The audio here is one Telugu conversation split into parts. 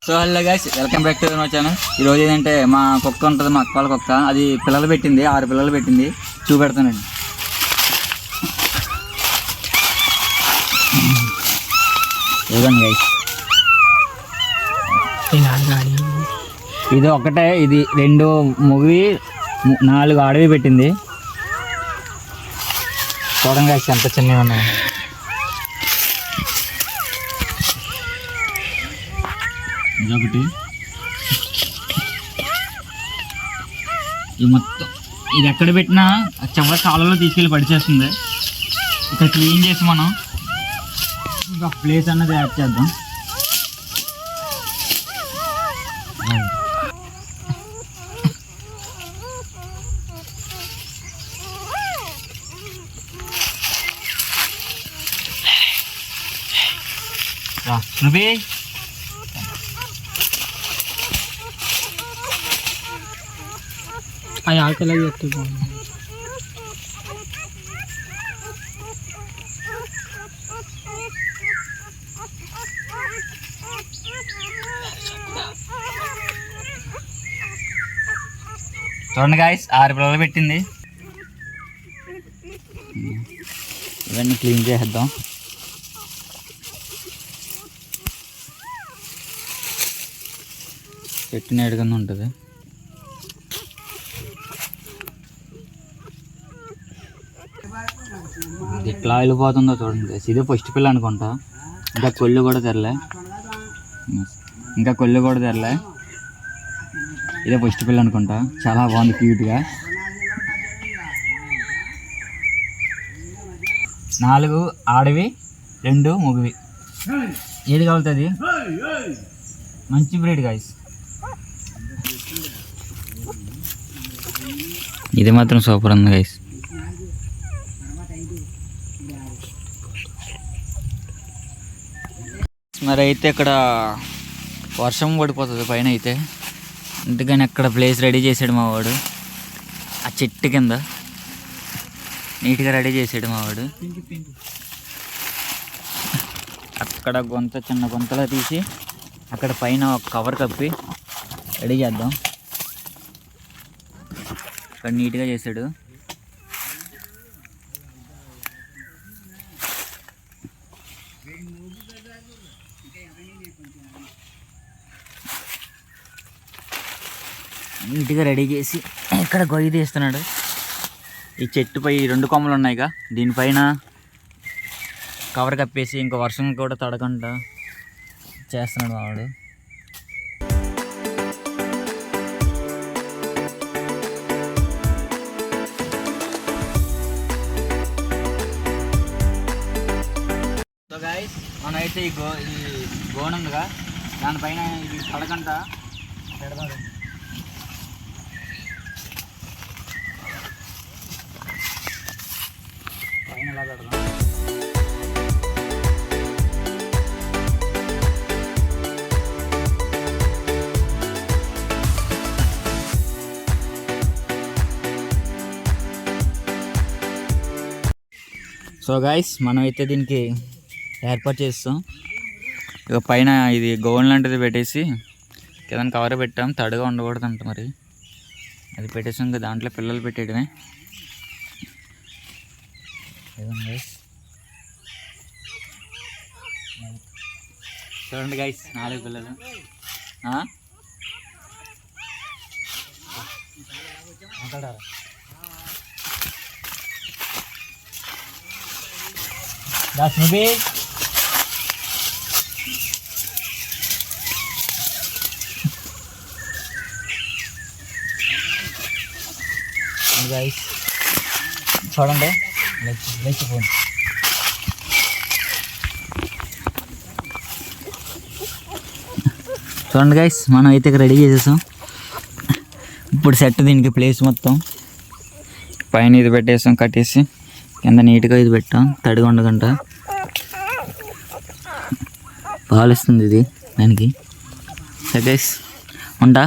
So hello guys, welcome back to my channel. ఈరోజు ఏంటంటే మా కుక్క ఉంటుంది, మా అక్క వాళ్ళ కుక్క. అది పిల్లలు పెట్టింది, 6 పిల్లలు పెట్టింది. చూపెడతానండి. ఇదిగోండి గైస్, ఇది ఒకటే, ఇది 2 మొగివి 4 ఆడవి పెట్టింది. చూడండి గైస్ ఎంత చిన్నవి ఉన్నాయి. ఇదొకటి, ఇది మొత్తం ఇది ఎక్కడ పెట్టినా చివరి కాలంలో తీసుకెళ్ళి పడిచేస్తుంది. ఇక్కడ క్లీన్ చేసి మనం ఇంకా ప్లేస్ అన్నది యాడ్ చేద్దాం. నువ్వే అది ఆకలి చెప్తుంది. చూడండి గాయ్స్, 6 పిల్లలు పెట్టింది. ఇవన్నీ క్లీన్ చేసేద్దాం. చెట్టు నేడుగా ఉంటుంది. ఎట్లా వెళ్ళిపోతుందో చూడండి. ఇదే ఫస్ట్ పిల్ల అనుకుంటా. ఇంకా కొళ్ళు కూడా తెరలే. ఇదే ఫస్ట్ పిల్ల అనుకుంటా. చాలా బాగుంది, క్యూట్గా. 4 ఆడవి 2 మొగివి. ఏది కలుగుతుంది, మంచి బ్రీడ్ గాయ్స్. ఇది మాత్రం సూపర్ ఉంది గాయ్స్. మరి అయితే ఇక్కడ వర్షం పడిపోతుంది పైన అయితే, అందుకని అక్కడ ప్లేస్ రెడీ చేసాడు మా వాడు. ఆ చెట్టు కింద నీట్గా రెడీ చేసాడు మా వాడు. అక్కడ చిన్న గుంతలో తీసి అక్కడ పైన ఒక కవర్ కప్పి రెడీ చేద్దాం. ఇక్కడ నీట్గా చేసాడు. నీట్గా రెడీ చేసి ఇక్కడ గొయ్యి తీస్తున్నాడు. ఈ చెట్టుపై 2 కొమ్మలు ఉన్నాయిగా, దీనిపైన కవర్ కప్పేసి ఇంకో వర్షం కూడా తడకుండా చేస్తున్నాడు వాడు. సో గైస్, మనమైతే ఈ గోన్ ఉందిగా, దానిపైన ఇది తడకుండా పెడదాం. పైన ఎలా పెడదాం. సో గైస్, మనమైతే దీనికి ఏర్పాటు చేస్తాం. ఇక పైన ఇది గోన్ లాంటిది పెట్టేసి కింద కవర్ పెట్టాం. తడిగా ఉండకూడదంట, మరి అది పెట్టేసాం. ఇంకా దాంట్లో పిల్లలు పెట్టేయడమే. చూడండి గైస్, 4 పిల్లలు. మాట్లాడారా? దాస్ నువ్వే గైస్ చూడండి, లేచిపోయింది. చూడండి గైస్, మనం అయితే ఇక్కడ రెడీ చేసేసాం. ఇప్పుడు సెట్ దీనికి ప్లేస్ మొత్తం పైన ఇది పెట్టేసాం, కట్టేసి కింద నీట్గా ఇది పెట్టాం. తడిగా ఉండకుండా పాలిస్తుంది ఇది దానికి. సరే గైస్, ఉంటా.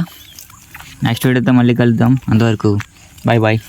నెక్స్ట్ వీడియోతో మళ్ళీ కలుద్దాం. అంతవరకు బాయ్ బాయ్.